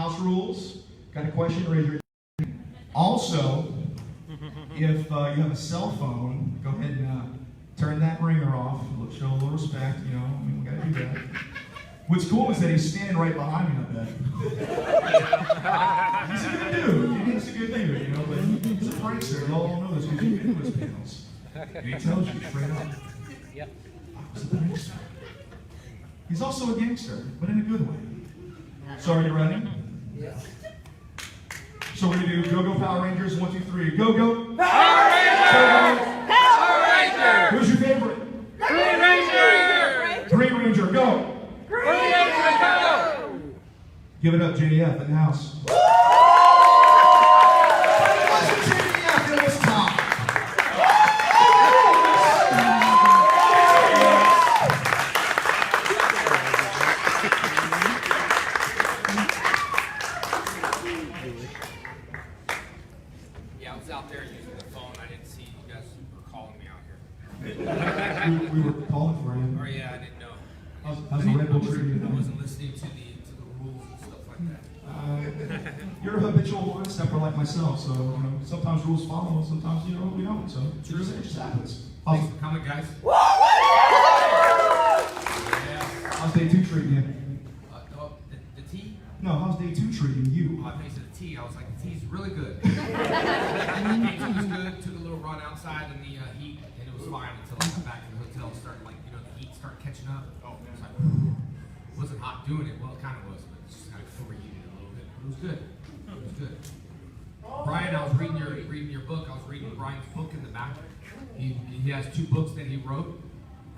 house rules. Got a question? Raise your hand. Also, if you have a cell phone, go ahead and turn that ringer off. Show a little respect, you know. I mean, we gotta do that. What's cool is that he's standing right behind me, I bet. He's a good dude. He's a good dude, you know. But he's a prankster. You all know this because you've been to his panels. And he tells you straight up. Yep. I was a prankster. He's also a gangster, but in a good way. So are you ready? Yeah. So we're gonna do Go-Go Power Rangers, 1, 2, 3. Go-Go Power Rangers! Power Rangers! Who's your favorite? Green Ranger! Green Ranger, go! Green Ranger, go! Give it up, JDF in the house. It wasn't JDF, it was Tom. Yeah, I was out there using the phone. I didn't see you guys were calling me out here. We were calling for you. Or yeah, I didn't know. How's the Red Bull treating you? I wasn't listening to the rules and stuff like that. You're a habitual line stepper like myself, so you know, sometimes rules follow, sometimes we don't. So it just happens. Thanks for coming, guys. Yeah. How's day 2 treating you? The tea? No, how's day 2 treating you? Oh, I thought you said the tea. I was like, the tea's really good. Day 2 was good. Took a little run outside in the heat, and it was fine until I got back to the hotel. Started the heat started catching up. Oh, man. It was like, it wasn't hot doing it. Well, it kind of was, but it's just kind of overheated a little bit. It was good. It was good. Brian, I was reading your book. I was reading Brian's book in the back. He has 2 books that he wrote,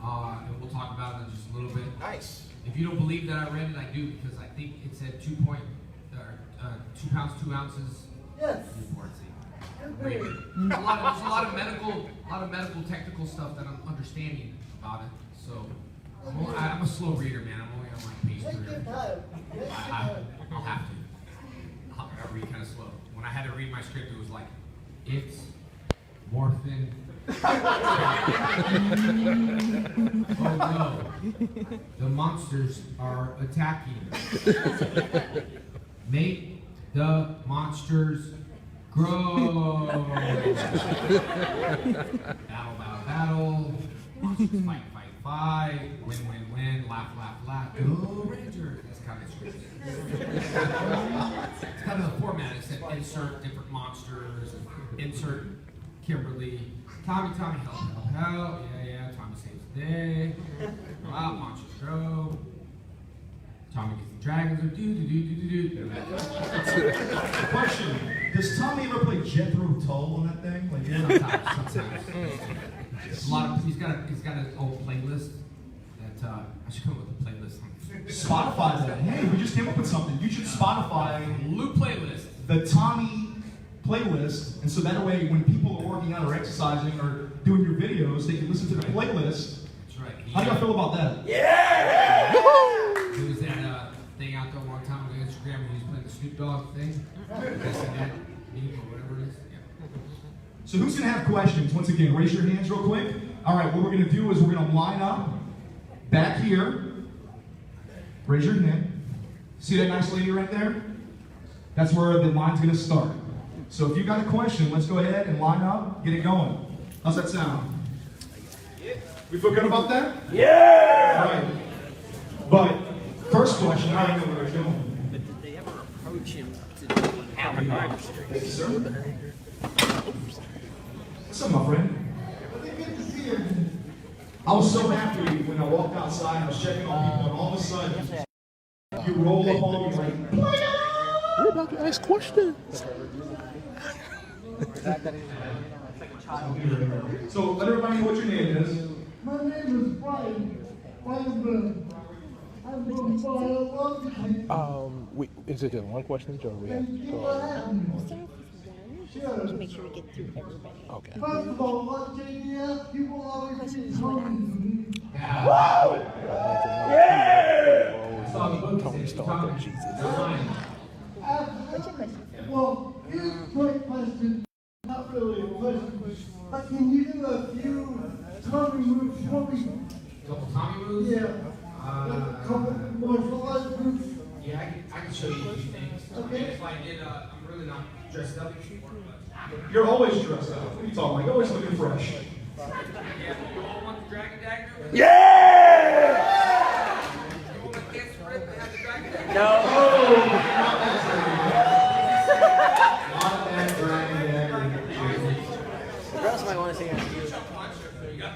and we'll talk about it in just a little bit. Nice. If you don't believe that I read it, I do, because I think it said 2 pounds, 2 ounces. Yes. There's a lot of medical, technical stuff that I'm understanding about it. So I'm a slow reader, man. I'm only on like page 3. I'll have to. I read kind of slow. When I had to read my script, it was like, it's morphin. Oh no, the monsters are attacking. Make the monsters grow. Battle. Monsters fight. Win. Laugh. Go Rangers. That's kind of script. It's kind of the format. It said insert different monsters, insert Kimberly. Tommy, help. Yeah, Tommy saves the day. Wow, monsters grow. Tommy gets the dragons. Do. Question: does Tommy ever play Jethro Tull on that thing? Like, Sometimes. He's got his old playlist that I should come up with a playlist. Spotify that. Hey, we just came up with something. You should Spotify Loop playlist. the Tommy playlist, and so that way when people are working out or exercising or doing your videos, they can listen to the playlist. That's right. How do y'all feel about that? Yeah! There was that thing out there one time on Instagram when he was playing the Snoop Dogg thing. This and that, or whatever it is. Yeah. So who's going to have questions? Once again, raise your hands real quick. All right, what we're going to do is we're going to line up back here. Raise your hand. See that nice lady right there? That's where the line's going to start. So if you got a question, let's go ahead and line up, get it going. How's that sound? We feel good about that? Yeah! All right. But first question, I don't know what we're doing. But did they ever approach him to do Thank you, sir. What's up, my friend? I was so happy when I walked outside, I was checking on people, and all of a sudden, you roll up on me like, we're about to ask questions. So let everybody know what your name is. My name is Brian. I'm from Bossier. Wait, is it just one question, or we have? Sure. To make sure we get through everybody. Okay. First of all, what JDF, people always be talking to me. Tony Stark and Jesus. What's your question? Well, here's a quick question. Not really a question, but can you do a few Tommy moves for me? Couple Tommy moves? Yeah. A couple martial arts moves. Yeah, I can show you a few things. Okay. If I did, I'm really not dressed up anymore, but You're always dressed up. What are you talking about? You're always looking fresh. yeah, you all want the dragon dagger? Yeah! You want to dance for it and have the dragon dagger? Oh, not that dragon dagger. The girls might want to see it. There you go.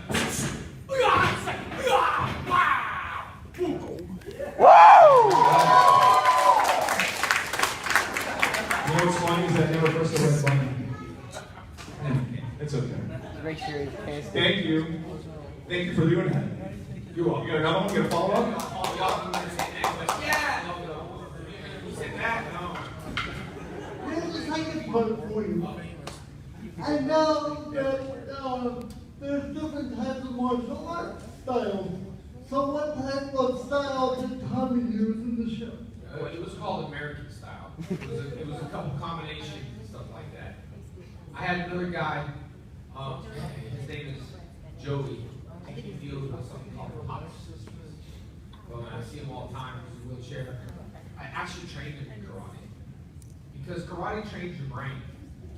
You know what's funny is that I never pressed the red button. It's okay. Make sure you can't Thank you. Thank you for doing that. You're welcome. You got another one? You got a follow-up? Oh, y'all can understand English. Yeah! You said that? No. Here's the second part for you. I know that there's different types of martial art styles. So what type of style did Tommy use in the show? It was called American style. It was a couple combinations and stuff like that. I had another guy, his name is Joey. He deals with something called pop systems. Well, I see him all the time in his wheelchair. I actually trained him in karate. Because karate trains your brain.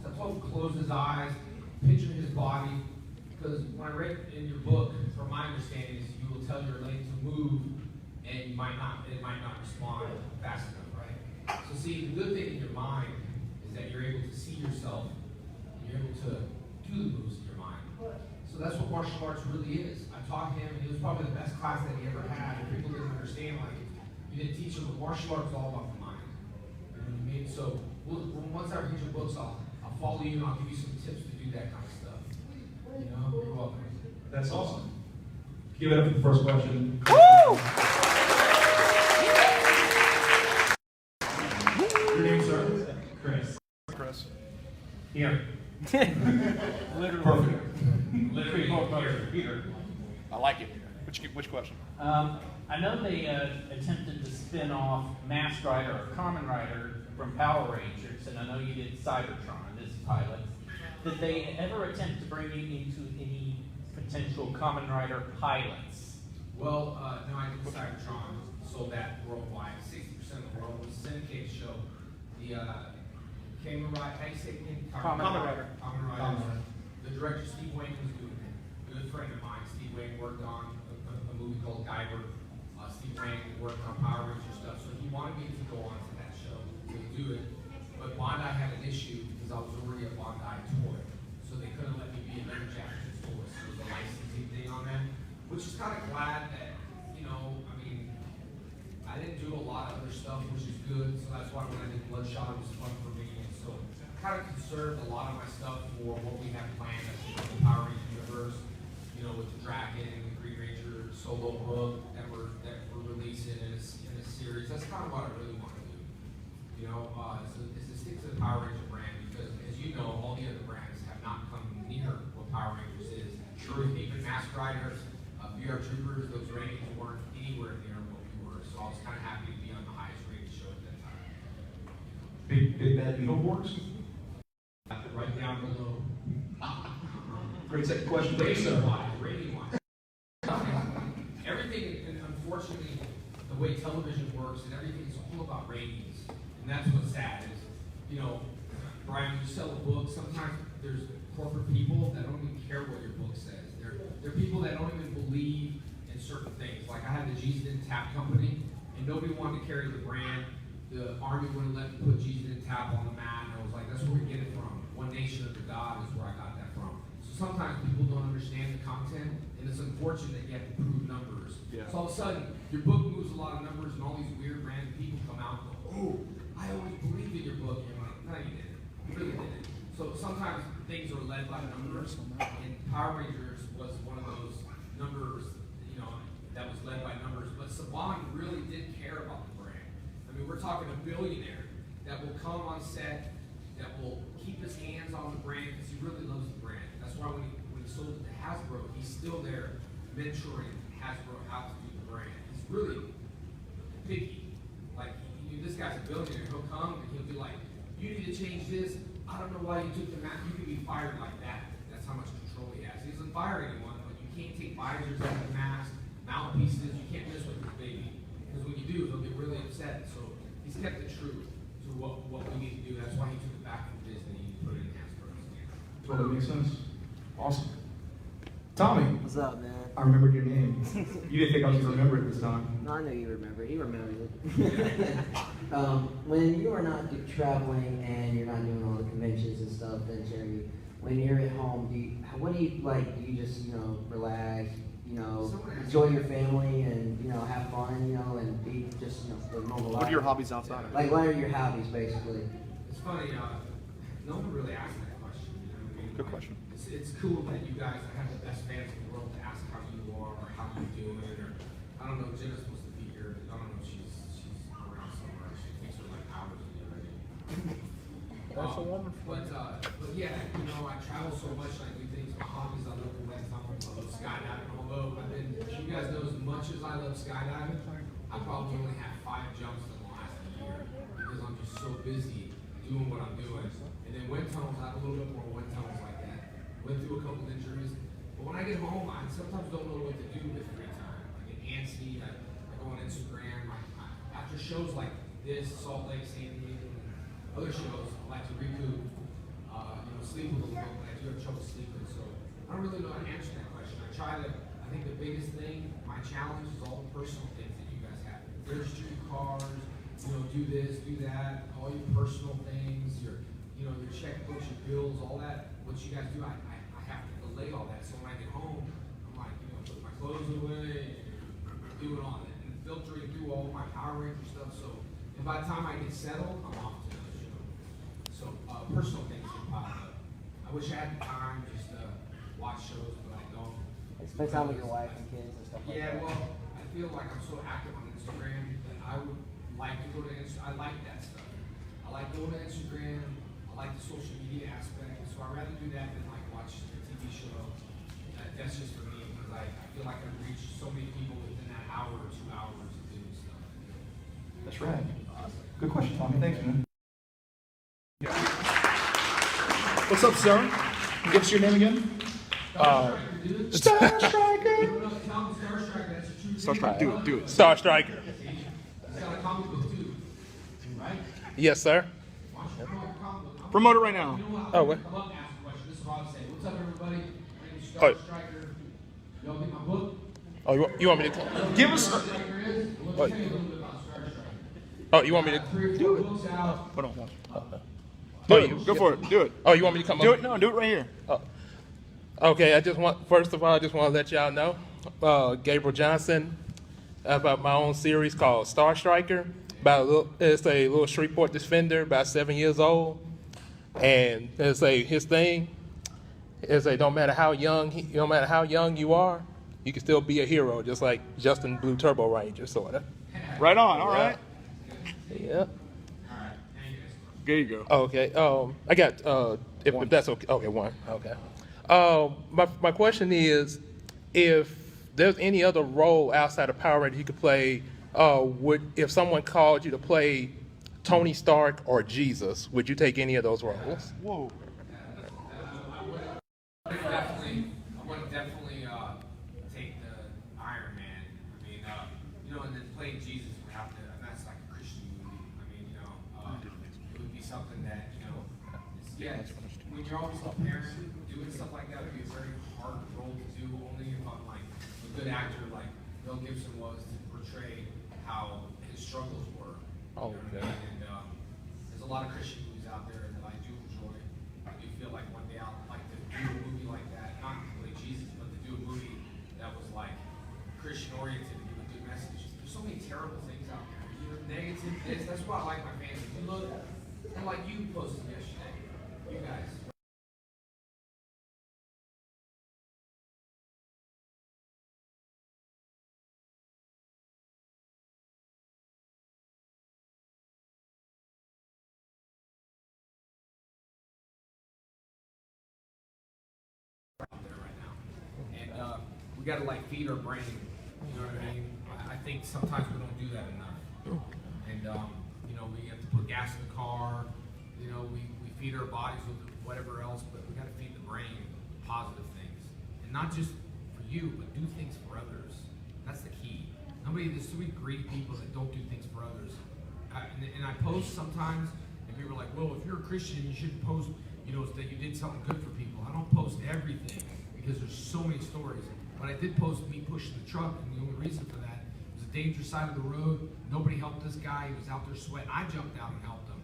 So I told him to close his eyes, picture his body. Because when I read in your book, from my understanding, is you will tell your leg to move, and it might not respond fast enough, right? So see, the good thing in your mind is that you're able to see yourself, and you're able to do the moves in your mind. So that's what martial arts really is. I taught him, and it was probably the best class that he ever had, and people didn't understand, like, you didn't teach him, but martial arts is all about the mind. You know what I mean? So once I read your books, I'll follow you, and I'll give you some tips to do that kind of stuff. You know, you're welcome. That's awesome. Give it up for the first question. Your name, sir? Chris. Chris. Here. Literally. Perfect. Literally, here. Peter. I like it. Which question? I know they attempted to spin off Masked Rider or Kamen Rider from Power Rangers, and I know you did Cybertron as pilot. Did they ever attempt to bring you into any potential Kamen Rider pilots? Well, no, I did Cybertron, sold that worldwide. 60% of the world was a syndicated show. The Kamen Rider, how do you say it again? Kamen Rider. Kamen Rider. The director, Steve Wayne, was doing it. A good friend of mine, Steve Wayne, worked on a movie called Guyver. Steve Wayne worked on Power Ranger stuff, so he wanted me to go on to that show to do it. But Bondi had an issue because I was already a Bondi toy, so they couldn't let me be a Leonard Jefferson's toy. So there was a licensing thing on that, which is kind of glad that, you know, I mean, I didn't do a lot of other stuff, which is good. So that's why when I did Bloodshot, it was fun for me. And so I kind of conserved a lot of my stuff for what we have planned as the Power Ranger universe. You know, with the Dragon and the Green Ranger solo book that we're releasing in a series. That's kind of what I really want to do. You know, is to stick to the Power Ranger brand because, as you know, all the other brands have not come near what Power Rangers is. True, even Masked Riders, VR Troopers, those ratings weren't anywhere near what we were. So I was kind of happy to be on the highest rated show at that time. Big bad Beetleborgs? Right down below. Great second question. Thank you, Rating sir. wise, rating wise. Everything, and unfortunately, the way television works and everything is all about ratings. And that's what's sad is, you know, Brian, you sell a book, sometimes there's corporate people that don't even care what your book says. They're people that don't even believe in certain things. Like I had the Jesus and Tap company, and nobody wanted to carry the brand. The Army wouldn't let me put Jesus and Tap on the mat, and I was like, that's where we get it from. One Nation under God is where I got that from. So sometimes people don't understand the content, and it's unfortunate that you have to prove numbers. Yeah. So all of a sudden, your book moves a lot of numbers, and all these weird random people come out and go, oh, I always believed in your book. And you're like, no, you didn't. You really didn't. So sometimes things are led by numbers, and Power Rangers was one of those numbers, you know, that was led by numbers. But Saban really did care about the brand. I mean, we're talking a billionaire that will come on set, that will keep his hands on the brand because he really loves the brand. That's why when he sold it to Hasbro, he's still there mentoring Hasbro how to do the brand. He's really picky. Like, this guy's a billionaire. He'll come and he'll be like, you need to change this. I don't know why you took the mask. You can be fired like that. That's how much control he has. He doesn't fire anyone, but you can't take visors out of the mask, mouthpieces. You can't mess with this baby. Because when you do, he'll get really upset. So he's kept it true. So makes sense. Awesome. Tommy, What's up, man? I remembered your name. You didn't think I was going to remember it this time. No, I know you remember. He remembers it. When you are not traveling and you're not doing all the conventions and stuff, then Jerry, when you're at home, what do you like? Do you just, relax, enjoy your family and, have fun, and be just, the normal life? What are your hobbies outside of it? Like, what are your hobbies, basically? It's funny, no one really asked that question. You know what I mean? Good question. It's cool that you guys have the best fans in the world to ask how you are or how you doing, or I don't know, Jenna's supposed to be here. I don't know if she's around somewhere. She takes her like hours to get ready. That's a woman. But yeah, I travel so much and I do things. My hobbies, I love the west. I love skydiving. Although you guys know as much as I love skydiving, I probably only have 5 jumps in the last year because I'm just so busy doing what I'm doing. And then wind tunnels, I have a little bit more wind tunnels like that. Went through a couple of injuries, but when I get home, I sometimes don't know what to do with free time. I get antsy. I go on Instagram. After shows like this, Salt Lake, San Diego, and other shows, I like to recoup. Sleep a little bit, but I do have trouble sleeping, so I don't really know how to answer that question. I think the biggest thing, my challenge is all the personal things that you guys have. Register your cars, do this, do that, all your personal things, your checkbooks, your bills, all that, what you guys do, I have to delay all that. So when I get home, I'm like, put my clothes away, doing all that, and filtering through all my Power Ranger stuff, so, and by the time I get settled, I'm off to another show. So, personal things get piled up. I wish I had the time just to watch shows, but I don't. Spend time with your wife and kids and stuff like that. Yeah, well, I feel like I'm so active on Instagram that I would like to go to Instagram. I like that stuff. I like going to Instagram. I like the social media aspect. So I'd rather do that than like watch a TV show. That's just for me because I feel like I've reached so many people within that hour or 2 hours of doing stuff. That's right. Good question, Tommy. Thanks, man. What's up, sir? Can you give us your name again? Star Striker. Star Striker, do it. Star Striker. It's got a comic book too, right? Yes, sir. Why don't you promote your comic book? Promote it right now. Oh, what? I love to ask a question. This is what I say. What's up, everybody? My name is Oh. Star Striker. Y'all get my book? Oh, you want me to? Give us. Star Striker is? Well, let me tell you a little bit about Star Striker. Oh, you want me to? 3 or 4 books out. Hold on. Oh, Do it. Go for it. Do it. Oh, you want me to come Do up? it. No, do it right here. Okay, first of all, I just want to let y'all know, Gabriel Johnson, about my own series called Star Striker. It's a little Shreveport defender, about 7 years old, and his thing is no matter how young you are, you can still be a hero, just like Justin Blue Turbo Ranger, sorta. Right on. All right. Yeah. There you go. Okay. I got if that's okay. Okay, one. Okay. My question is, if there's any other role outside of Power Rangers you could play, if someone called you to play Tony Stark or Jesus, would you take any of those roles? Whoa. I would definitely take the Iron Man. I mean, and then playing Jesus would have to, and that's like a Christian movie. I mean, it would be something that, when you're always a parent, doing stuff like that would be a very hard role to do, only if I'm like a good actor like Mel Gibson was to portray how his struggles were. Oh, You know what I mean? And there's a lot of Christian movies out there that I do enjoy. I do feel like one day I'd like to do a movie like that, not like Jesus, but to do a movie that was like Christian oriented and give a good message. There's so many terrible things out there. Negative this. That's why I like my fans. If you look, and like you posted yesterday, you guys. Out there right now, and we got to like feed our brain. You know what I mean? I think sometimes we don't do that enough, and we have to put gas in the car. We feed our bodies with whatever else, but we got to feed the brain positive things, and not just for you, but do things for others. That's the key. There's so many greedy people that don't do things for others. And I post sometimes, and people are like, "Well, if you're a Christian, you is that you did something good for people. I don't post everything because there's so many stories. But I did post me pushing the truck, and the only reason for that was a dangerous side of the road. Nobody helped this guy. He was out there sweating. I jumped out and helped him.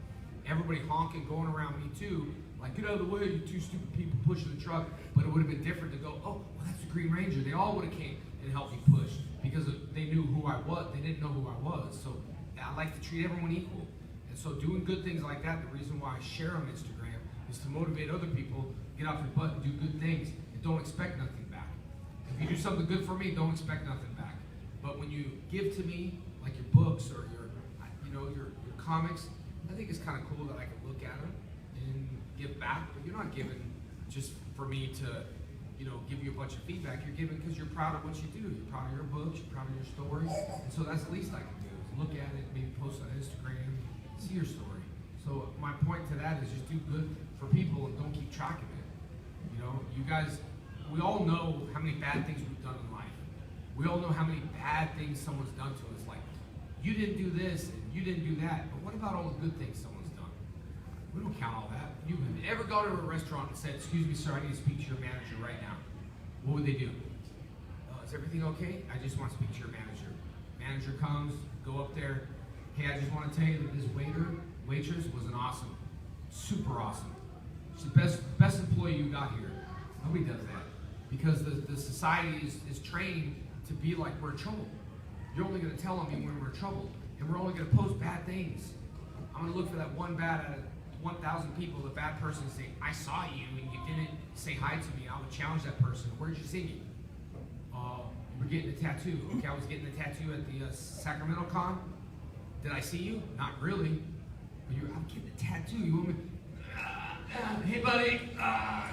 Everybody honking, going around me too. Like, get out of the way, you two stupid people pushing the truck. But it would have been different to go, oh, well, that's the Green Ranger. They all would have came and helped me push because they knew who I was. They didn't know who I was. So I like to treat everyone equal. And so doing good things like that, the reason why I share on Instagram is to motivate other people, get off your butt and do good things and don't expect nothing back. If you do something good for me, don't expect nothing back. But when you give to me, like your books or your comics, I think it's kind of cool that I can look at them and give back. But you're not giving just for me to, give you a bunch of feedback. You're giving because you're proud of what you do. You're proud of your books. You're proud of your stories. And so that's the least I can do is look at it, maybe post on Instagram, see your story. So my point to that is just do good for people and don't keep track of it. You guys, we all know how many bad things we've done in life. We all know how many bad things someone's done to us. Like, you didn't do this and you didn't do that. But what about all the good things someone's done? We don't count all that. You ever go to a restaurant and said, excuse me, sir, I need to speak to your manager right now? What would they do? Is everything okay? I just want to speak to your manager. Manager comes, go up there. Hey, I just want to tell you that this waitress was an awesome, super awesome. She's the best employee you got here. Nobody does that. Because the society is trained to be like we're in trouble. You're only going to tell them when we're in trouble. And we're only going to post bad things. I'm going to look for that one bad out of 1,000 people, the bad person say, I saw you and you didn't say hi to me. I would challenge that person. Where did you see me? We're getting a tattoo. Okay, I was getting a tattoo at the Sacramento Con. Did I see you? Not really. But I'm getting a tattoo. You want me? Hey, buddy.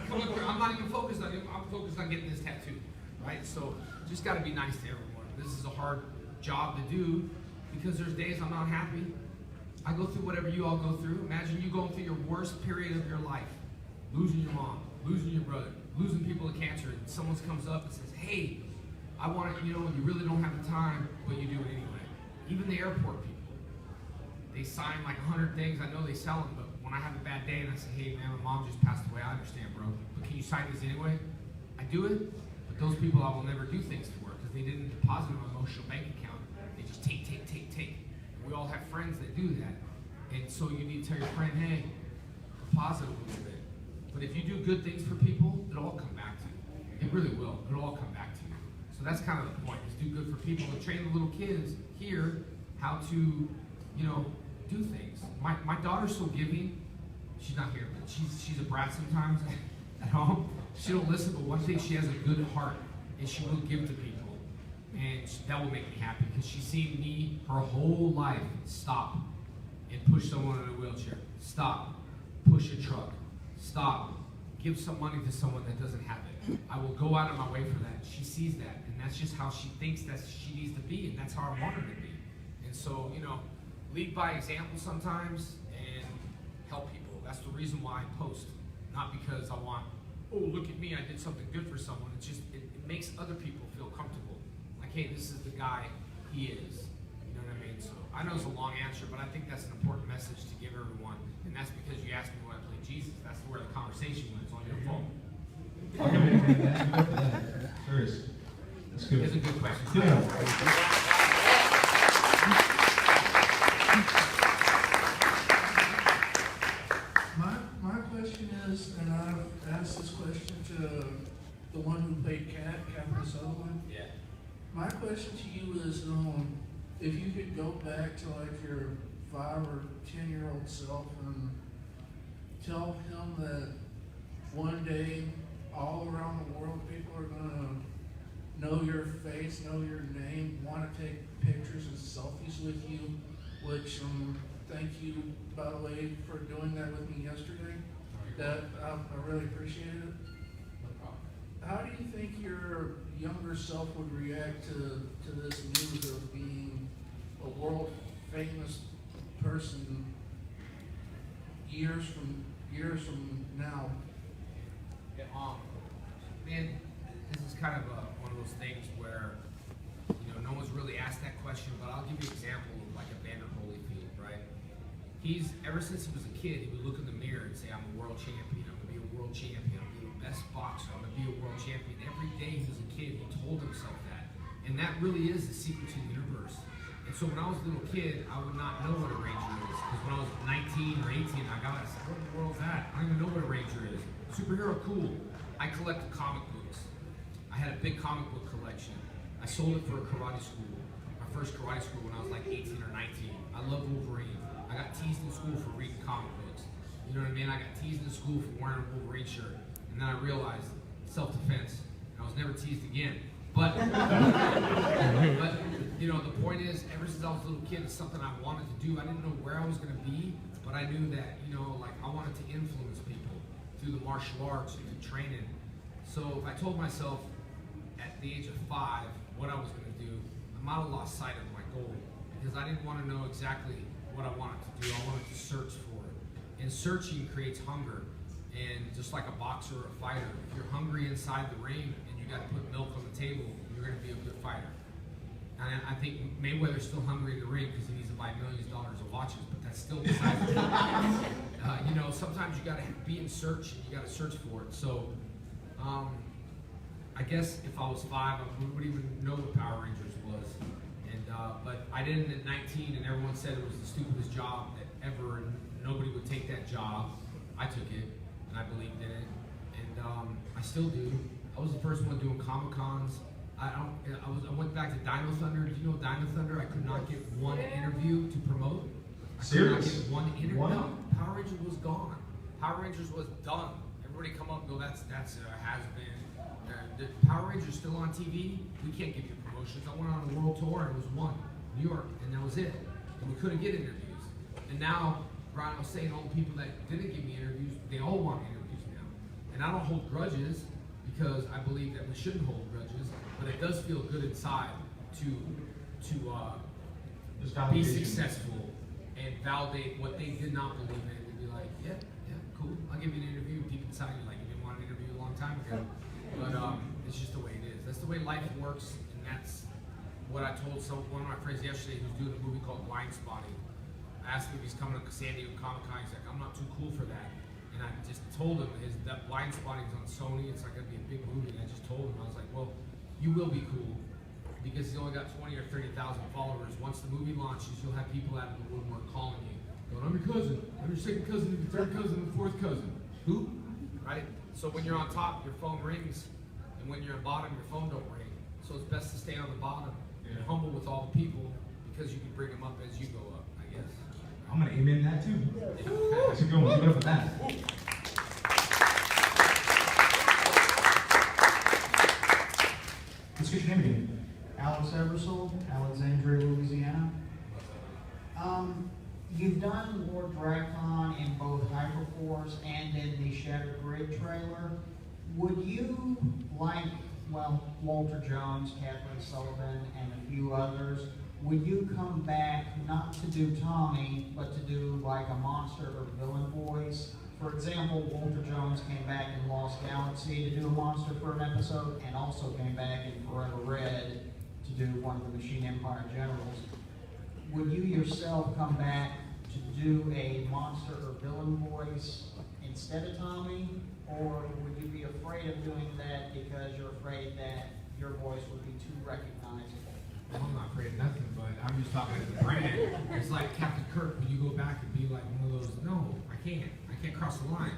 Come up here. I'm not even focused on you. I'm focused on getting this tattoo. Right? So just got to be nice to everyone. This is a hard job to do because there's days I'm not happy. I go through whatever you all go through. Imagine you going through your worst period of your life. Losing your mom, losing your brother, losing people to cancer, and someone comes up and says, hey, I want to, you really don't have the time, but you do it anyway. Even the airport people, they sign like 100 things. I know they sell them, but when I have a bad day and I say, hey man, my mom just passed away, I understand, bro, but can you sign these anyway? I do it, but those people I will never do things for because they didn't deposit in my emotional bank account. They just take. We all have friends that do that. And so you need to tell your friend, hey, deposit a little bit. But if you do good things for people, it'll all come back to you. It really will. It'll all come back to you. So that's kind of the point, is do good for people and train the little kids here how to, do things. My daughter's so giving. She's not here, but she's a brat sometimes at home. She don't listen, but one thing, she has a good heart, and she will give to people. And that will make me happy because she's seen me her whole life stop and push someone in a wheelchair. Stop, push a truck. Stop, give some money to someone that doesn't have it. I will go out of my way for that. She sees that, and that's just how she thinks that she needs to be, and that's how I want her to be. And so, lead by example sometimes and help people. That's the reason why I post. Not because I want, oh, look at me, I did something good for someone. It's just, it makes other people feel comfortable. Hey, this is the guy he is. You know what I mean? So I know it's a long answer, but I think that's an important message to give everyone. And that's because you asked me when I played Jesus. That's where the conversation went. It's on your phone. I'll give it a man. Good for that. Serious. That's good. It's a good question. Yeah. My question is, and I've asked this question to the one who played Catherine Sutherland. Yeah. My question to you is, if you could go back to like your 5 or 10-year-old self and tell him that one day all around the world people are gonna know your face, know your name, want to take pictures and selfies with you, which thank you, by the way, for doing that with me yesterday. That I really appreciated it. No problem. How do you think your younger self would react to this news of being a world famous person years from now? Yeah, man, this is kind of one of those things where no one's really asked that question, but I'll give you an example of like a Vander Holyfield, right? He's ever since he was a kid, he would look in the mirror and say, "I'm a world champion. I'm the a world champion. I'm gonna be the best boxer. I'm gonna be a world champion. Every day he was a kid, he told himself that. And that really is the secret to the universe. And so when I was a little kid, I would not know what a ranger is. Because when I was 19 or 18, I said, what in the world's that? I don't even know what a ranger is. Superhero, cool. I collected comic books. I had a big comic book collection. I sold it for a karate school. My first karate school when I was like 18 or 19. I love Wolverine. I got teased in school for reading comic books. You know what I mean? I got teased in school for wearing a Wolverine shirt. And then I realized, self-defense. I was never teased again. But, you know, the point is, ever since I was a little kid, it's something I wanted to do. I didn't know where I was going to be, but I knew that, you know, like I wanted to influence people through the martial arts, through training. So if I told myself at the age of 5 what I was going to do, I might have lost sight of my goal because I didn't want to know exactly what I wanted to do. I wanted to search for it. And searching creates hunger. And just like a boxer or a fighter, if you're hungry inside the ring and you got to put milk on the table, you're going to be a good fighter. And I think Mayweather's still hungry in the ring because he needs to buy millions of dollars of watches, but that's still besides the point. You know, sometimes you got to be in search and you got to search for it. So, I guess if I was 5, I wouldn't even know what Power Rangers was. And but I didn't at 19, and everyone said it was the stupidest job that ever, and nobody would take that job. I took it, and I believed in it, and I still do. I was the first one doing Comic-Cons. I went back to Dino Thunder. Did you know Dino Thunder? I could not get one interview to promote. I could not get one interview. No, Power Rangers was gone. Power Rangers was done. Everybody come up and go, that's has been. The Power Rangers still on TV. We can't give you promotions. I went on a world tour and it was one, New York, and that was it. And we couldn't get interviews. And now, Brian was saying all the people that didn't give me interviews, they all want interviews now. And I don't hold grudges because I believe that we shouldn't hold grudges, but it does feel good inside to be successful and validate what they did not believe in and be like, yeah, cool. I'll give you an interview. Deep inside you're like, you didn't want an interview a long time ago. But it's just the way it is. That's the way life works, and that's what I told one of my friends yesterday who's doing a movie called Blind Spotting. I asked him if he's coming to San Diego Comic-Con. He's like, I'm not too cool for that. And I just told him that Blind Spotting is on Sony. It's not going to be a big movie. And I just told him, I was like, well, you will be cool because he's only got 20 or 30,000 followers. Once the movie launches, you'll have people out of the woodwork calling you, going, I'm your cousin. I'm your second cousin, your third cousin, and fourth cousin. Who? Right? So when you're on top, your phone rings, and when you're at bottom, your phone don't ring. So it's best to stay on the bottom and humble with all the people because you can bring them up as you go up, I guess. I'm going to amen that too. That's a good one. Give it up for that. Let's get your name again. Alex Eversole, Alexandria, Louisiana. You've done Lord Dracon in both Hyperforce and in the Shattered Grid trailer. Would you, like, well, Walter Jones, Kathleen Sullivan, and a few others, would you come back not to do Tommy, but to do like a monster or villain voice? For example, Walter Jones came back in Lost Galaxy to do a monster for an episode, and also came back in Forever Red to do one of the Machine Empire generals. Would you yourself come back to do a monster or villain voice instead of Tommy? Or would you be afraid of doing that because you're afraid that your voice would be too recognizable? Well, I'm not afraid of nothing, but I'm just talking to the brand. It's like Captain Kirk when you go back and be like one of those, no, I can't cross the line.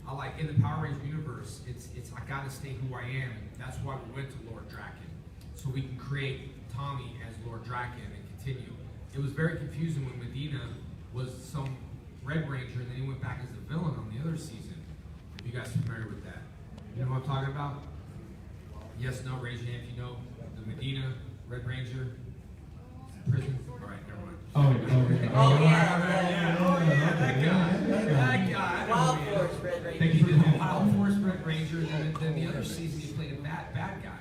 I like in the Power Ranger universe, it's I gotta stay who I am. That's why we went to Lord Draken. So we can create Tommy as Lord Draken and continue. It was very confusing when Medina was some Red Ranger and then he went back as the villain on the other season. Are you guys familiar with that? You know what I'm talking about? Yes, no, raise your hand if you know. The Medina, Red Ranger, prison. All right, never mind. That guy. Wild Force Red Ranger. He did Wild Force Red Ranger, and then the other season he played a bad guy.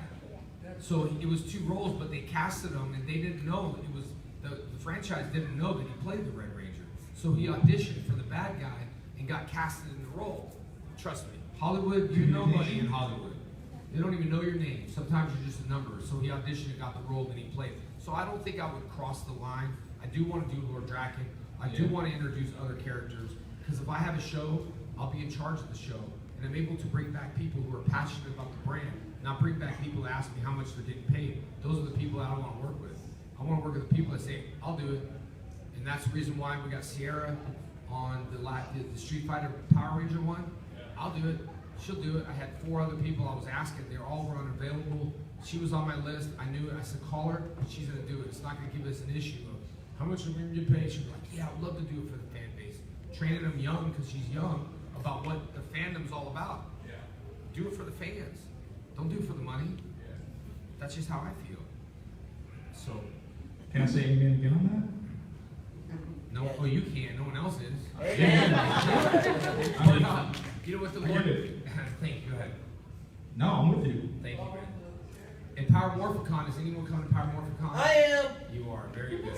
So it was 2 roles, but they casted him, and they didn't know it was the franchise didn't know that he played the Red Ranger. So he auditioned for the bad guy and got casted in the role. Trust me, Hollywood, you're nobody in Hollywood. They don't even know your name. Sometimes you're just a number. So he auditioned and got the role that he played. So I don't think I would cross the line. I do want to do Lord Draken. I do want to introduce other characters. Because if I have a show, I'll be in charge of the show. and I'm able to bring back people who are passionate about the brand, not bring back people that ask me how much they're getting paid. Those are the people that I want to work with. I want to work with the people that say, I'll do it. And that's the reason why we got Sierra on the Street Fighter Power Ranger one. I'll do it. She'll do it. I had 4 other people I was asking. They all were unavailable. She was on my list. I knew it. I said, call her. She's going to do it. It's not going to give us an issue of how much are we going to get paid. She'll be like, yeah, I'd love to do it for the fan base. Training them young, because she's young, about what the fandom's all about. Yeah. Do it for the fans. Don't do it for the money. Yeah. That's just how I feel. So. Can I say amen again on that? No, oh, you can. No one else is. Amen. You know what the I Lord get it. Thank you. Go ahead. No, I'm with you. Thank you. And Power Morphicon, is anyone coming to Power Morphicon? I am. You are very good.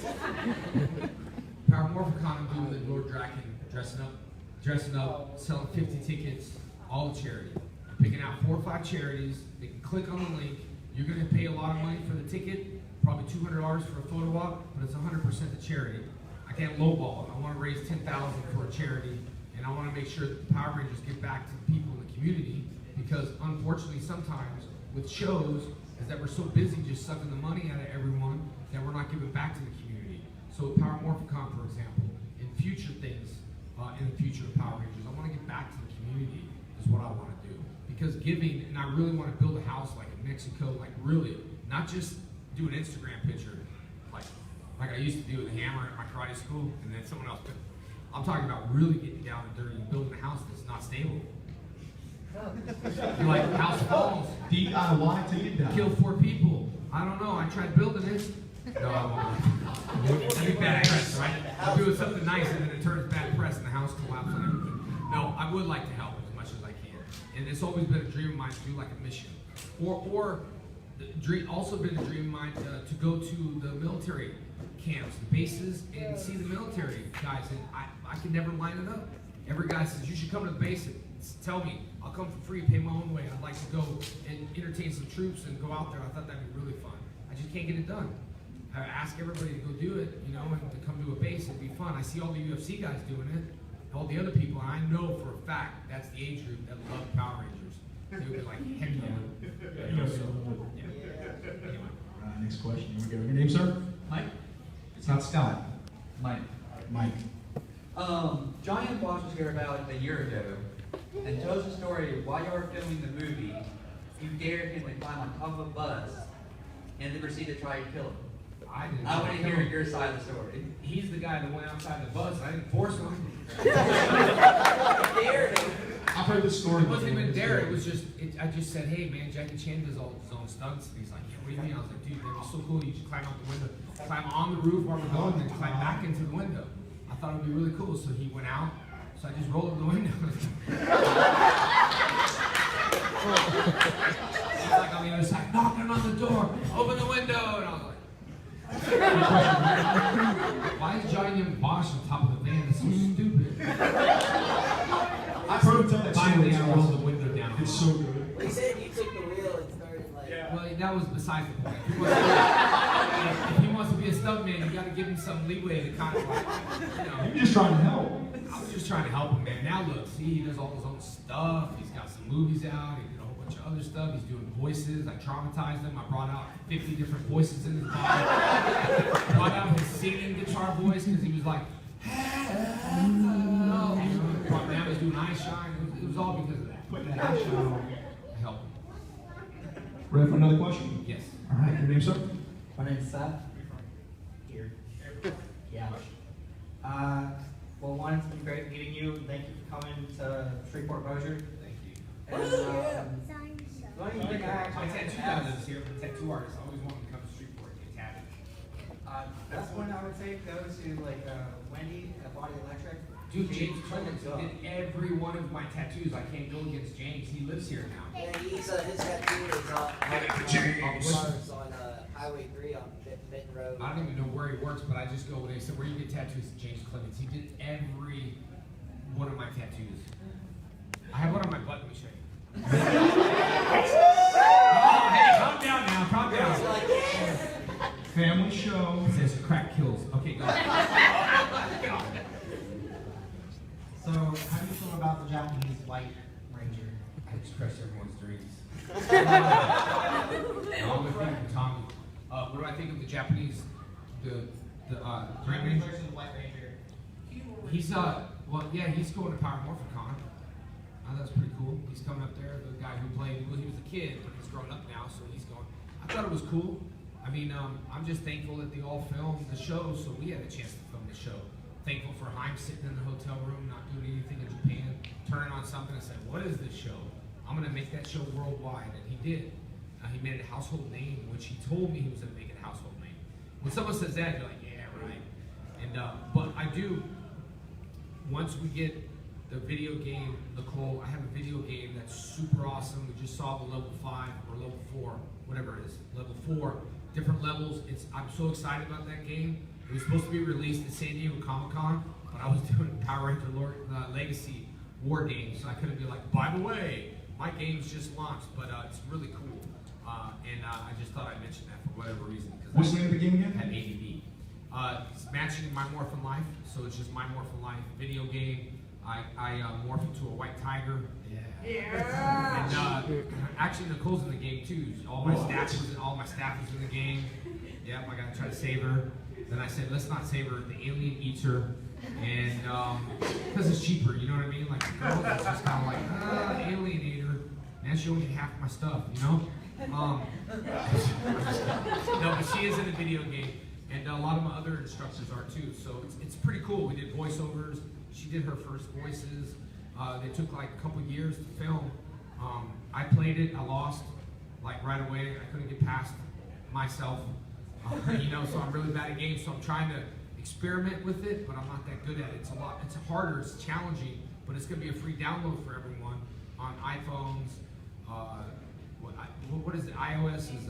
Power Morphicon, I'm doing the Lord Draken, dressing up, selling 50 tickets, all to charity. I'm picking out 4 or 5 charities. They can click on the link. You're going to pay a lot of money for the ticket, probably $200 for a photo op, but it's 100% to charity. I can't lowball it. I want to raise $10,000 for a charity, and I want to make sure that the Power Rangers give back to the people in the community, because unfortunately sometimes with shows is that we're so busy just sucking the money out of everyone that we're not giving back to the community. So with Power Morphicon, for example, in future things, in the future of Power Rangers, I want to give back to the community is what I want to do. Because giving, and I really want to build a house like in Mexico, like really, not just do an Instagram picture, like I used to do with a hammer at my karate school, and then someone else did. I'm talking about really getting down and dirty and building a house that's not stable. You're like, house falls. DIY to get down. Kill 4 people. I don't know. I tried building it. No, I won't. That'd be bad press, right? I'm doing something nice and then it turns bad press and the house collapses and everything. No, I would like to help as much as I can. And it's always been a dream of mine to do like a mission. Or also been a dream of mine to go to the military camps, the bases, and see the military guys. And I could never line it up. Every guy says, you should come to the base and tell me. I'll come for free, pay my own way. I'd like to go and entertain some troops and go out there. I thought that'd be really fun. I just can't get it done. I ask everybody to go do it, you know, and to come to a base. It'd be fun. I see all the UFC guys doing it, all the other people, and I know for a fact that's the age group that love Power Rangers. They would be like, heck yeah. You know, so, yeah. Anyway. Next question. Here we go. Your name, sir? Mike? It's not Scott. Mike. Mike. Johnny and Boss was here about a year ago and told us a story of while you were filming the movie, you dared him to climb on top of a bus and then proceed to try to kill him. I didn't. I want to hear your side of the story. He's the guy that went outside the bus. I didn't force him. Dared him. I've heard this story. It wasn't even dare. It was just, I just said, hey man, Jackie Chan does all his own stunts. And he's like, yeah, what do you mean? I was like, dude, that was so cool. You just climb out the window, climb on the roof while we're going, and then climb back into the window. I thought it would be really cool. So he went out. So I just rolled up the window. He's like on the other side, knocking on the door, open the window, and I was like, why is Johnny and Bosch on top of the van? It's so stupid. I've heard him tell that Finally, story. I rolled the window down. It's so good. Well, he said you took the wheel and started like. Yeah. Well, that was besides the point. If he wants to be a stuntman, you got to give him some leeway to kind of like, you know. You're just trying to help. I was just trying to help him, man. Now look, see, he does all his own stuff. He's got some movies out. He did a whole bunch of other stuff. He's doing voices. I traumatized him. I brought out 50 different voices in his body. Brought out his singing guitar voice because he was like, help. You know, brought down, he was doing eye shine. It was all because of that. Putting that eye shine on to help him. Ready for another question? Yes. All right. Your name, sir? My name's Seth. Here. Yeah. Well, one, it's been great meeting you. Thank you for coming to Shreveport Bossier. Thank you. And, the only thing I My actually had tattoo to guy ask, lives here. I'm a tattoo artist. I always wanted to come to Shreveport and get tattooed. this one I would say goes to like Wendy at Body Electric. Dude, James Clemens did every one of my tattoos. I can't go against James. He lives here now. Yeah, he's his tattoo is on Highway 3 on Benton Road. I don't even know where he works, but I just go when they said, where you get tattoos? James Clemens. He did every one of my tattoos. I have one on my butt. Let me show you. Oh, hey, calm down now. Calm down. Family show. It says crack kills. Okay, go. So, how do you feel about the Japanese white Ranger. I just crushed everyone's dreams. I'm with you, Tommy. What do I think of the Japanese, the Grand Ranger? The White Ranger. He's well, yeah, he's going to Power Morphicon. That's pretty cool. He's coming up there. The guy who played, well, he was a kid, but he's grown up now, so he's going. I thought it was cool. I mean, I'm just thankful that they all filmed the show, so we had a chance to film the show. Thankful for Heim sitting in the hotel room, not doing anything in Japan, turning on something and saying, "What is this show? I'm going to make that show worldwide," and he did. He made it a household name, which he told me he was going to make it a household name. When someone says that, you're like, "Yeah, right." And but I do. Once we get the video game, Nicole, I have a video game that's super awesome. We just saw the level 5 or level 4, whatever it is, level 4, different levels. I'm so excited about that game. It was supposed to be released at San Diego Comic-Con, but I was doing Power Ranger Legacy War Games, so I couldn't be like, by the way, my game's just launched, but it's really cool. And I just thought I'd mention that for whatever reason. What's the name of the game again? Had ADD. It's matching My Morphin Life, so it's just My Morphin Life video game. I morph into a white tiger. Yeah. And actually, Nicole's in the game too. All my staff was in the game. Yep, I gotta try to save her. Then I said, let's not save her. The alien eats her, and because it's cheaper, you know what I mean? Like the girls, it's just kind of like alien ate her, and she only half my stuff, you know. No, but she is in a video game, and a lot of my other instructors are too. So it's pretty cool. We did voiceovers. She did her first voices. They took like a couple years to film. I played it. I lost like right away. I couldn't get past myself. You know, so I'm really bad at games. So I'm trying to experiment with it, but I'm not that good at it. It's a lot. It's harder. It's challenging, but it's going to be a free download for everyone on iPhones. What is it? iOS is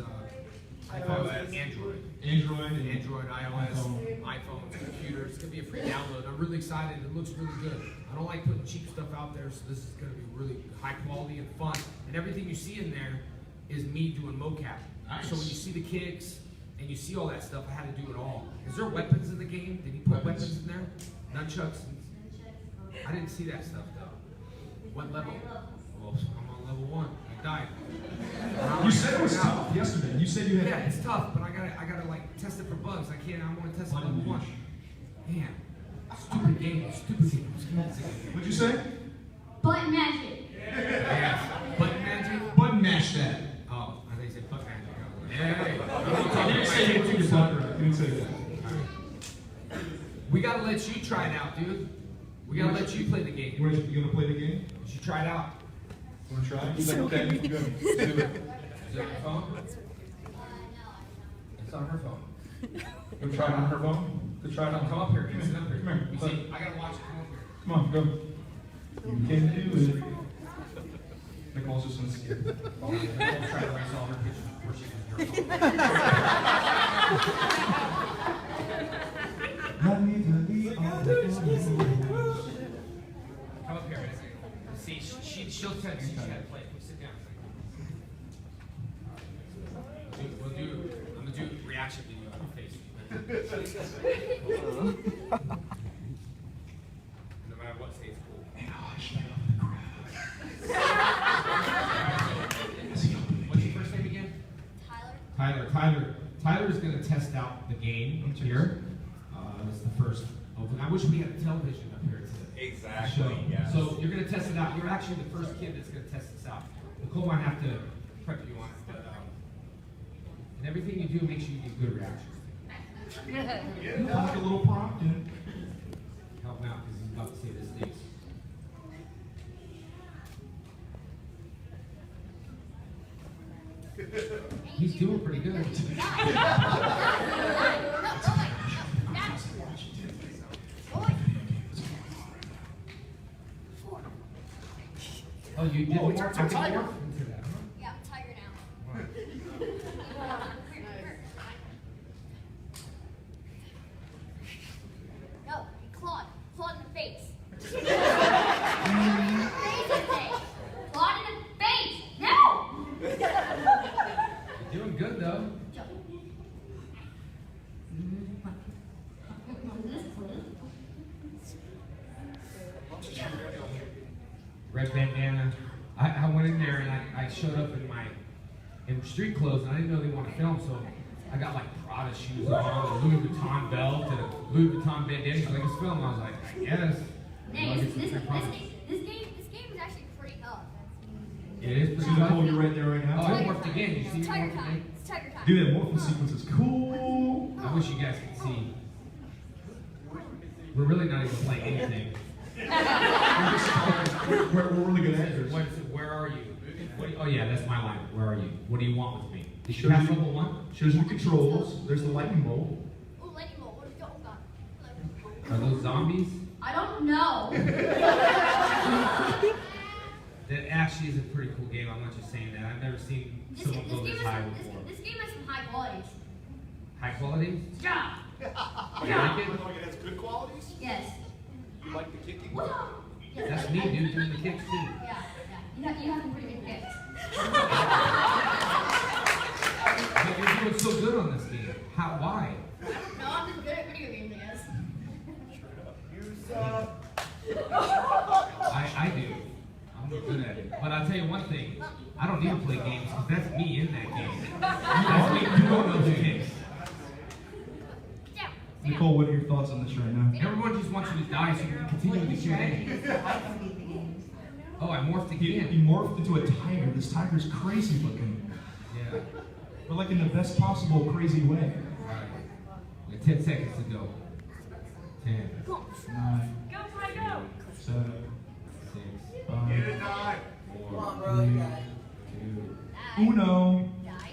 iPhone, Android, iOS, iPhones, computers. It's gonna be a free download. I'm really excited. It looks really good. I don't like putting cheap stuff out there, so this is gonna be really high quality and fun. And everything you see in there is me doing mocap. Nice. So when you see the kicks and you see all that stuff, I had to do it all. Is there weapons in the game? Did he put weapons in there? Nunchucks? I didn't see that stuff though. What level? Well, I'm on level 1. I died. You said it was tough yesterday. You said you had. Yeah, it's tough, but I gotta like test it for bugs. I want to test it level 1. Man, stupid game. What'd you say? Button magic. Yeah. Button magic. Button mash that. Oh, I think you said butt magic. You didn't say that. We gotta let you try it out, dude. We gotta let you play the game. You gonna play the game? You should try it out. You wanna try? He's like, okay, good. Do it. Is it on your phone? It's on her phone. Go try it on her phone. Go try it on. Come up here. Sit up here. Come here. You see, I gotta watch it. Come up here. Come on, go. You can do it. Nicole's just gonna see it. Nicole's trying to erase all her pictures before she can hear Come up here. See, she'll tell you how to play. Sit down. I'm gonna do reaction video on your face. No matter what, stays cool. What's your first name again? Tyler is going to test out the game here. It's the first. I wish we had a television up here today. Exactly. Yes. So you're going to test it out. You're actually the first kid that's going to test this out. Nicole might have to prep you on it, but and everything you do, make sure you get good reactions. Like a little prompt. Help him out because he's about to say this thing. He's doing pretty good. Oh, you did more? I can morph into that, huh? Yeah, I'm tired now. No, Claude. Claude in the face. Claude in the face! No! You're doing good, though. red bandana. I went in there and I showed up in street clothes, and I didn't know they wanted to film, so I got like Prada shoes on, a Louis Vuitton belt, and a Louis Vuitton bandana. He's like, let's film. I was like, yes. Hey, this game is actually pretty tough. It is pretty See the tough. hole you're right there right Oh, now? I morphed again. You see me Tiger morph time. again? It's tiger time. Dude, that morphing sequence is cool. I wish you guys could see. We're really not even playing anything. We're really good actors. Where are you? Oh yeah, that's my line. Where are you? What do you want with me? Did you Shows pass you- level 1? Shows you the controls. There's the lightning bolt. Oh, lightning bolt. What is going on? Are those zombies? I don't know. That actually is a pretty cool game. I'm not just saying that. I've never seen someone go this high before. This game has some high qualities. High quality? Yeah. You like it? It has good qualities? Yes. You like the kicking? Yes. That's me, dude, doing the kicks too. Yeah. You have some pretty good kicks. But you're doing so good on this game. How? Why? No, I'm just good at video games, I guess. I do. I'm not good at it. But I'll tell you one thing. I don't need to play games because that's me in that game. That's me doing those kicks. Yeah. Nicole, what are your thoughts on this right now? Everyone just wants you to die so you can continue with the Q&A. Oh, I morphed He again. morphed into a tiger. This tiger's crazy looking. Yeah. But like in the best possible crazy way. Alright. We have 10 seconds to go. 10, Come on. 9, Go, try, go. 7, 6, 5, Come on, 4, bro, you got it. 2, Uno. Die.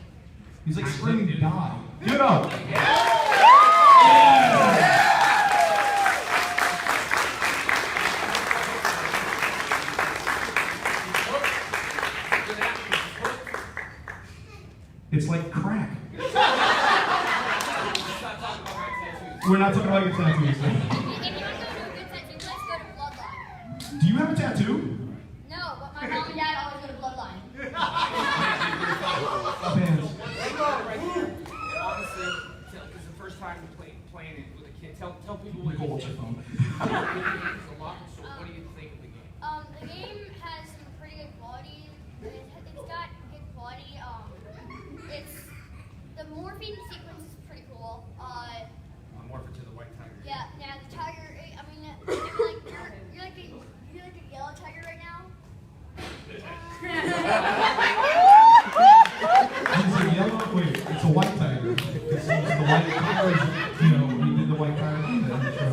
He's like screaming, die. Get up. It's like crack. We're not talking about your tattoos. If you want to go to a good tattoo place, go to Bloodline. Do you have a tattoo? No, but my mom and dad always go to Bloodline. Fans. Honestly, it's the first time playing it with a kid. Tell people what Nicole, you what's your think. phone? What do you think of the game? The game has some pretty good quality. It's got good quality. It's the morphine sequence is pretty cool. I'm morphing to the white tiger. Yeah, the tiger. I mean, you're like a yellow tiger right now. It's a yellow. Wait, it's a white tiger. It's the white tiger. You know, we did the white tiger thing in the show.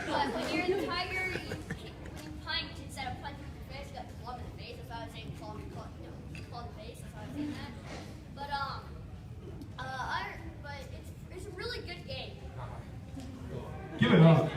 But when you're the tiger, when you punch instead of punching with your face, you got the club in the face. That's why I was saying club in the face. That's why I was saying that. But it's a really good game. Give it up.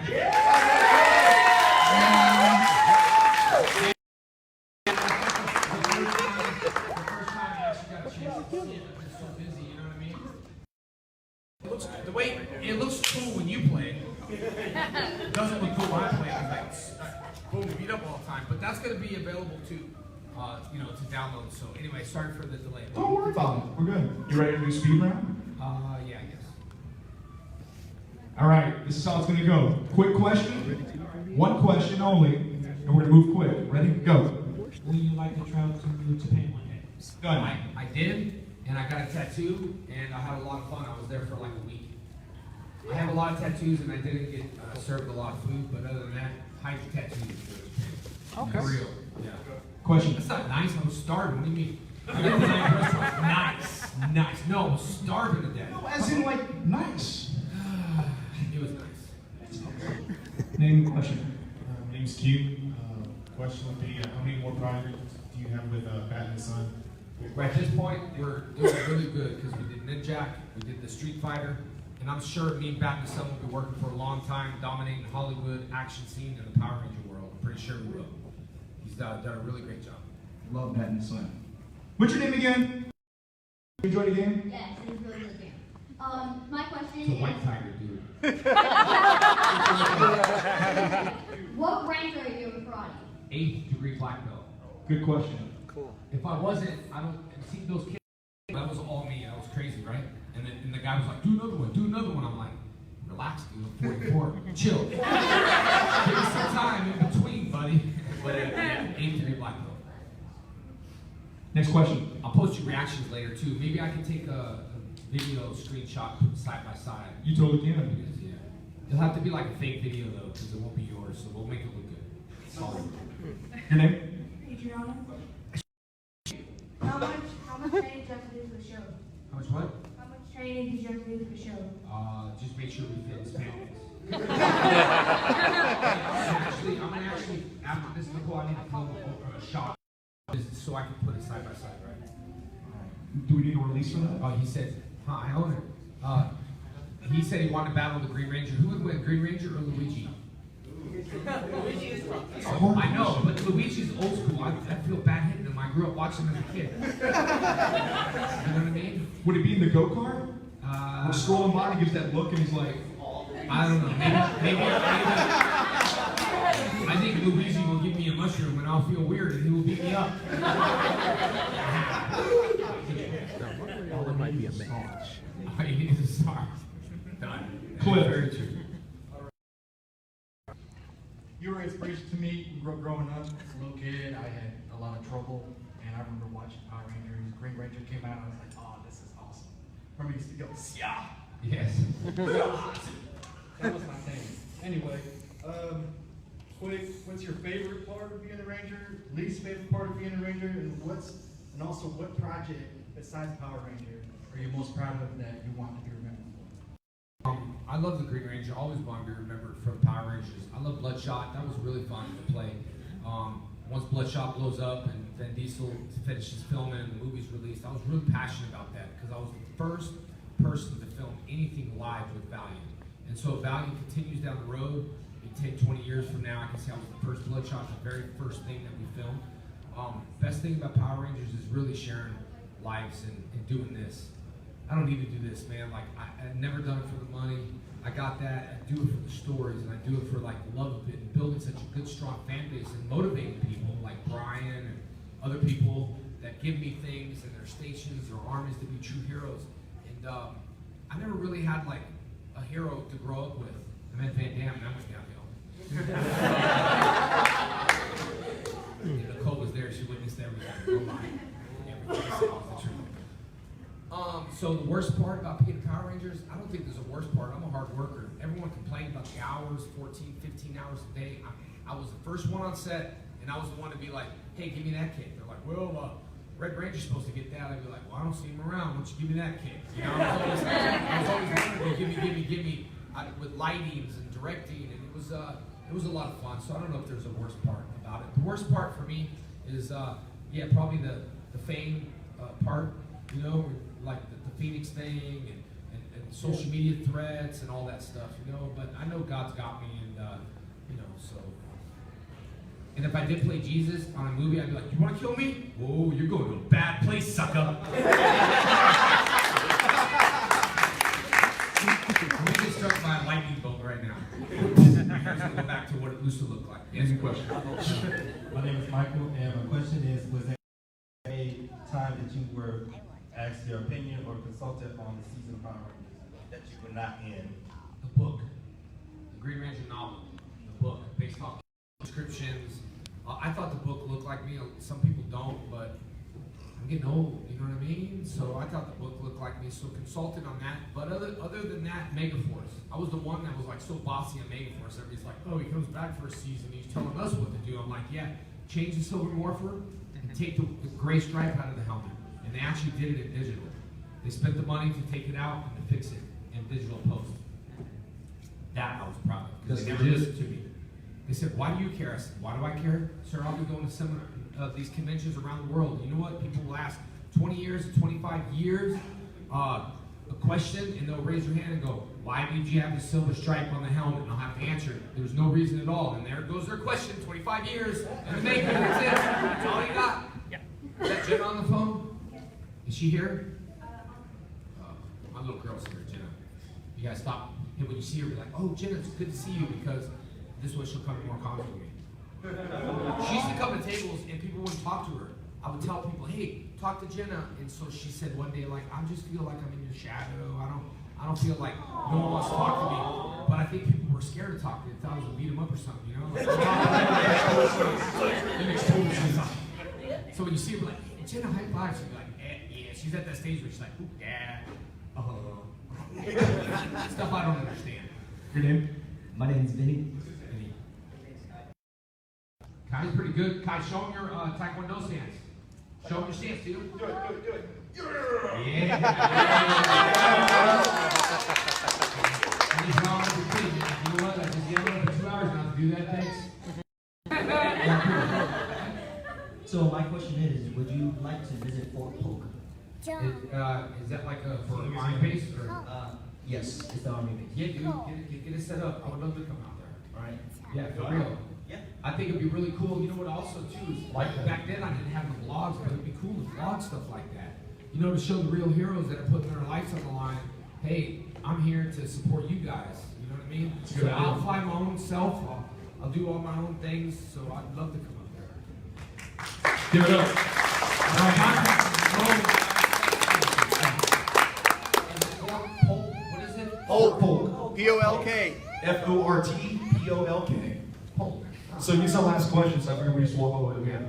The way it looks cool when you play it doesn't look cool when I play it. It's like boom, beat up all the time. But that's going to be available to, to download. So anyway, sorry for the delay. Don't worry about it. We're good. You ready to do speed round? Yeah, I guess. All right, this is how it's going to go. Quick question. One question only, and we're going to move quick. Ready? Go. Will you like to travel to Japan one day? Done. I did, and I got a tattoo, and I had a lot of fun. I was there for like a week. I have a lot of tattoos, and I didn't get served a lot of food, but other than that, hide your tattoos. Okay. For real. Yeah. Question. That's not nice. I was starving. What do you mean? I got to nice restaurant. Nice. No, I was starving to death. No, as in like nice. It was nice. Name the question. My name's Q. Question would be, how many more projects do you have with Bat and Son? Right at this point, we're doing really good because we did Ninjak, we did the Street Fighter, and I'm sure me and Bat and Son will be working for a long time, dominating Hollywood action scene and the Power Ranger world. I'm pretty sure we will. He's done a really great job. Love Bat and Son. What's your name again? You enjoy the game? Yes, it is really good game. My question It's a is, white tiger, dude. what rank are you in karate? 8th degree black belt. Good question. If I wasn't, I don't see those kids. That was all me. That was crazy, right? And the guy was like, "Do another one, do another one." I'm like, "Relax, dude. I'm 44. Chill. Give me some time in between, buddy." But 8th degree black belt. Next question. I'll post your reactions later too. Maybe I can take a video screenshot, put side by side. You totally can. Yeah. It'll have to be like a fake video though, because it won't be yours, so we'll make it look good. Solid. Your name? Adriana. How much training did you have to do for the show? How much what? How much training did you have to do for the show? Just make sure we fit his pants. I'm gonna actually, after this, Nicole, I need to film a shot so I can put it side by side, right? Do we need a release for that? He said, I own it. He said he wanted to battle the Green Ranger. Who would win, Green Ranger or Luigi? Luigi is from. Oh, I know, but Luigi's old school. I feel bad hitting him. I grew up watching him as a kid. You know what I mean? Would it be in the go-kart? We're scrolling by and he gives that look and he's like, I don't know. Maybe. I think Luigi will give me a mushroom and I'll feel weird and he will beat me up. That might be a match. He is a star. Done. Clip. Very true. You were an inspiration to me growing up. As a little kid, I had a lot of trouble, and I remember watching Power Rangers. Green Ranger came out, and I was like, oh, this is awesome. I remember used to go, yeah. Yes. That was my thing. Anyway, quick, what's your favorite part of being a Ranger? Least favorite part of being a Ranger? And also what project besides Power Ranger are you most proud of that you want to be remembered for? I love the Green Ranger. Always want to be remembered for Power Rangers. I love Bloodshot. That was really fun to play. Once Bloodshot blows up and Vin Diesel finishes filming and the movie's released, I was really passionate about that because I was the first person to film anything live with Valiant. And so if Valiant continues down the road, maybe 10, 20 years from now, I can say I was the first Bloodshot, the very first thing that we filmed. Best thing about Power Rangers is really sharing lives and doing this. I don't need to do this, man. Like, I've never done it for the money. I got that. I do it for the stories, and I do it for, like, the love of it and building such a good, strong fan base and motivating people like Brian and other people that give me things and their stations or armies to be true heroes. And I never really had, like, a hero to grow up with. I met Van Damme, and that went downhill. Nicole was there. She witnessed everything. Oh, my. Everything was the truth. So the worst part about being Power Rangers, I don't think there's a worst part. I'm a hard worker. Everyone complained about the hours, 14, 15 hours a day. I was the first one on set, and I was the one to be like, hey, give me that kick. They're like, well, Red Ranger's supposed to get that. I'd be like, well, I don't see him around. Why don't you give me that kick? You know, I was always wanting to give me, with lightings and directing, and it was a lot of fun. So I don't know if there's a worst part about it. The worst part for me is, probably the fame part, you know, like the Phoenix thing and social media threats and all that stuff, you know, but I know God's got me and, you know, so. And if I did play Jesus on a movie, I'd be like, you want to kill me? Whoa, you're going to a bad place, sucker. Let me get struck by a lightning bolt right now. My hair's going to go back to what it used to look like. Yes, question. My name is Michael, and my question is, was there a time that you were asked your opinion or consulted on the season of Power Rangers that you were not in? The book, the Green Ranger novel, the book, based off descriptions. I thought the book looked like me. Some people don't, but I'm getting old, you know what I mean? So I thought the book looked like me, so consulted on that. But other than that, Megaforce. I was the one that was like so bossy on Megaforce. Everybody's like, oh, he comes back for a season, he's telling us what to do. I'm like, yeah, change the Silver Morpher and take the gray stripe out of the helmet. And they actually did it in digital. They spent the money to take it out and to fix it in digital post. That I was proud of, because they never listened to me. They said, why do you care? I said, why do I care? Sir, I'll be going to some of these conventions around the world. You know what? People will ask 20 years, 25 years, a question, and they'll raise their hand and go, why did you have the silver stripe on the helmet? And I'll have to answer it. There's no reason at all. And there goes their question, 25 years, and the making, that's it. That's all you got. Yeah. Is that Jenna on the phone? Is she here? My little girl's here, Jenna. You guys stop. And when you see her, be like, oh, Jenna, it's good to see you, because this way she'll come to more concerts with me. She used to come to tables and people wouldn't talk to her. I would tell people, hey, talk to Jenna. And so she said one day, like, I just feel like I'm in your shadow. I don't feel like no one wants to talk to me. But I think people were scared to talk to me. They thought I was going to beat them up or something, you know? Like, it makes total sense. So when you see her like, hey, Jenna, high five, she'll be like, yeah. She's at that stage where she's like, ooh, yeah. Stuff I don't understand. Your name? My name's Vinny. Kai's pretty good. Kai, show him your Taekwondo stance. Show him your stance, dude. Do it. Yeah. And he's wrong with your feet. You know what? I just yelled over 2 hours now to do that, thanks. So my question is, would you like to visit Fort Polk? Is that like for the Army base? Or? Yes, it's the Army base. Yeah, dude, get it set up. I would love to come out there. All right. Yeah, for real. Yeah. I think it'd be really cool. You know what also too is like back then I didn't have the vlogs, but it'd be cool to vlog stuff like that. You know, to show the real heroes that are putting their lives on the line. Hey, I'm here to support you guys. You know what I mean? So I'll fly my own self. I'll do all my own things. So I'd love to come up there. Give it up. What is it? Polk. P-O-L-K. F-O-R-T Polk. Polk. So you still ask questions, I figured we just walk over again.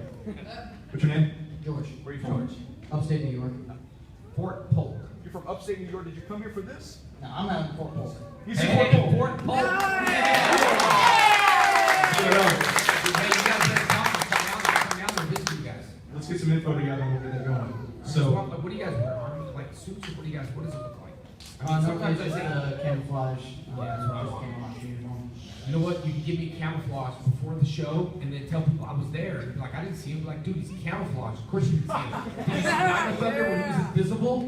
What's your name? George. Where are you from? Upstate New York. Fort Polk. You're from upstate New York. Did you come here for this? No, I'm not in Fort Polk. He's from Fort Polk. Fort Polk. Give it up. Hey, you guys better come down there and visit you guys. Let's get some info together and we'll get that going. So, So, what do you guys wear? Army, like suits, or what do you guys? What does it look like? Sometimes I say camouflage. Yeah, that's what I want. Camouflage uniform. You know what? You can give me camouflage before the show, and then tell people I was there. And be like, I didn't see him. Be like, dude, he's camouflage. Of course you didn't see him. Did you see Night of Thunder when he was invisible?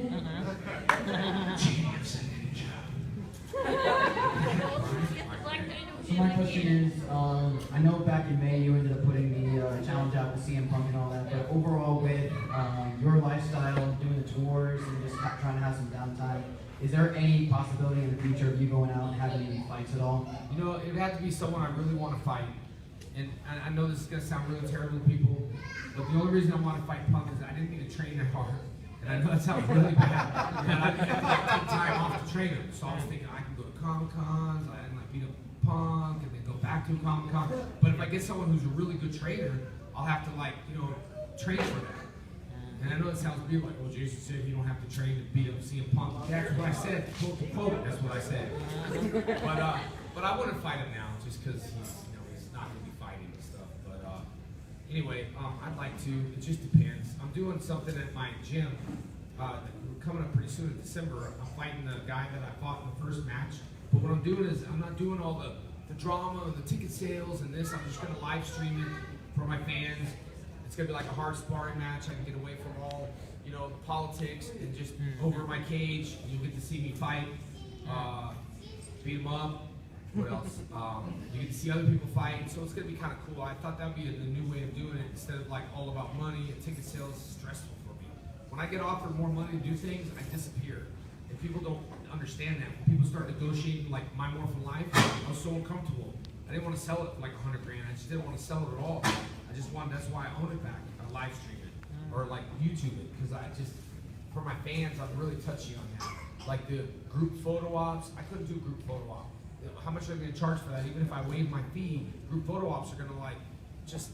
So my question is, I know back in May you ended up putting the challenge out with CM Punk and all that, but overall with your lifestyle, doing the tours and just trying to have some downtime, is there any possibility in the future of you going out and having any fights at all? You know, it would have to be someone I really want to fight. And I know this is going to sound really terrible to people, but the only reason I want to fight Punk is I didn't need to train that hard. And I know that sounds really bad. And I didn't have to take time off to train him. So I was thinking I can go to Comic-Cons, I can like beat up Punk, and then go back to a Comic-Con. But if I get someone who's a really good trainer, I'll have to like, you know, train for that. And I know it sounds weird, like, well, Jason said you don't have to train to beat up CM Punk. That's what I said, quote to quote, that's what I said. But I wouldn't fight him now, just because he's not going to be fighting and stuff. But anyway, I'd like to, it just depends. I'm doing something at my gym, coming up pretty soon in December. I'm fighting the guy that I fought in the first match. But what I'm doing is, I'm not doing all the drama and the ticket sales and this. I'm just going to live stream it for my fans. It's gonna be like a hard sparring match. I can get away from all, you know, the politics and just over my cage. You'll get to see me fight, beat them up. What else? You get to see other people fight. So it's gonna be kind of cool. I thought that'd be the new way of doing it instead of like all about money and ticket sales. Is stressful for me. When I get offered more money to do things, I disappear. And people don't understand that. When people start negotiating like my more for life, I was so uncomfortable. I didn't want to sell it for like $100 grand. I just didn't want to sell it at all. I just wanted, that's why I own it back. I live stream it or like YouTube it because I just, for my fans, I'm really touchy on that. Like the group photo ops, I couldn't do group photo op. How much are they going to charge for that? Even if I waive my fee, group photo ops are going to like, just,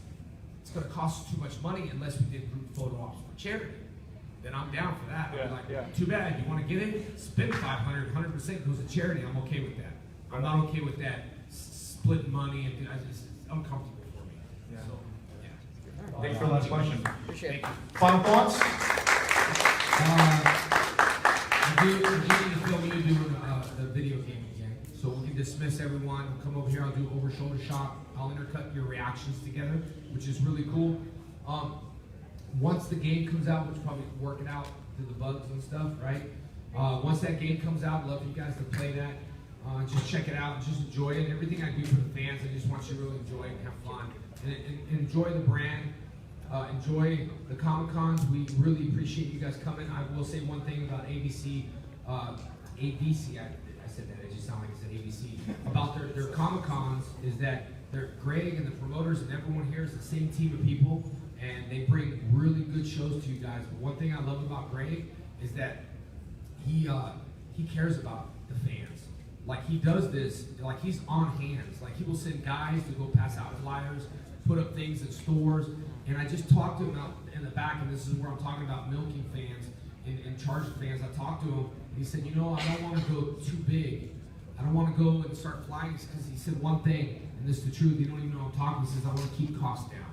it's going to cost too much money unless we did group photo ops for charity. Then I'm down for that. I'd be like, too bad. You want to get it? Spend 500, 100% goes to charity. I'm okay with that. I'm not okay with that splitting money and it's uncomfortable for me. Yeah. So, yeah. thanks for the last question. Appreciate it. Final thoughts? We're getting to film you doing the video game again. So we can dismiss everyone. We'll come over here. I'll do over shoulder shot. I'll intercut your reactions together, which is really cool. Once the game comes out, which probably working out through the bugs and stuff, right? Once that game comes out, I'd love you guys to play that. Just check it out and just enjoy it. Everything I do for the fans, I just want you to really enjoy it and have fun. And enjoy the brand. Enjoy the Comic-Cons. We really appreciate you guys coming. I will say one thing about ABC. ABC, I said that, it just sounded like I said ABC. About their Comic-Cons is that Greg and the promoters and everyone here is the same team of people. And they bring really good shows to you guys. But one thing I love about Greg is that he cares about the fans. Like he does this, like he's on hands. Like he will send guys to go pass out flyers, put up things in stores. And I just talked to him out, and in the back, and this is where I'm talking about milking fans and charging fans. I talked to him, and he said, you know, I don't want to go too big. I don't want to go and start flying, because he said one thing, and this is the truth, you don't even know I'm talking. He says, I want to keep costs down.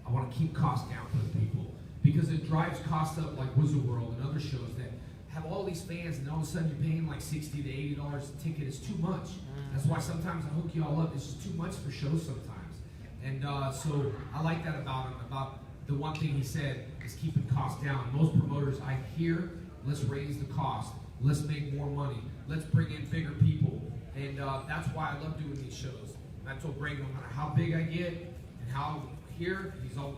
I want to keep costs down for the people, because it drives costs up like Wizard World and other shows that have all these fans, and all of a sudden you're paying like $60 to $80 a ticket. It's too much. That's why sometimes I hook you all up. It's just too much for shows sometimes. And so I like that about him. About the one thing he said is keeping costs down. Most promoters I hear, let's raise the cost. Let's make more money. Let's bring in bigger people. And that's why I love doing these shows. And I told Greg, no matter how big I get and how here,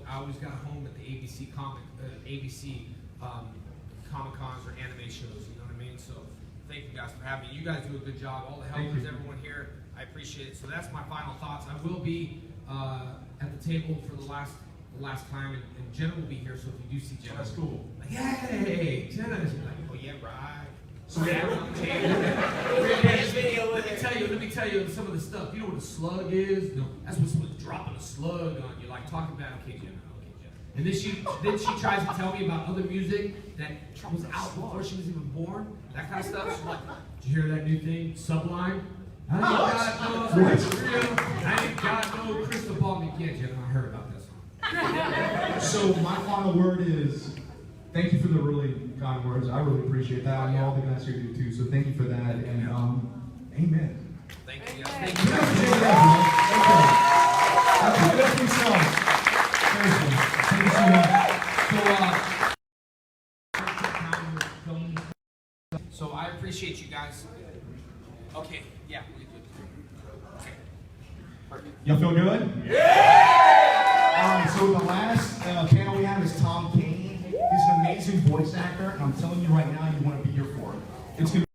I always got a home at the ABC Comic-Cons or anime shows, you know what I mean? So thank you guys for having me. You guys do a good job. All the helpers, everyone here, I appreciate it. So that's my final thoughts. I will be at the table for the last time, and Jenna will be here. So if you do see Jenna, that's cool. Like, hey, Jenna. She's like, oh yeah, right. So we have on the table. Let me tell you some of the stuff. You know what a slug is? No, that's what someone's dropping a slug on you, like talking about, okay, Jenna. And then she tries to tell me about other music that was out before she was even born, that kind of stuff. She's like, did you hear that new thing, Sublime? I ain't got no crystal ball. Yeah, Jenna, I heard about that song. So my final word is, thank you for the really kind words. I really appreciate that. I know all the guys here do too, so thank you for that. And amen. Thank you. Thank you. Thank you so much. Thank you so much. So I appreciate you guys. Okay, yeah. Y'all feel good? Yeah! So the last panel we have is Tom Kane. He's an amazing voice actor, and I'm telling you right now, you want to be here for it. It's gonna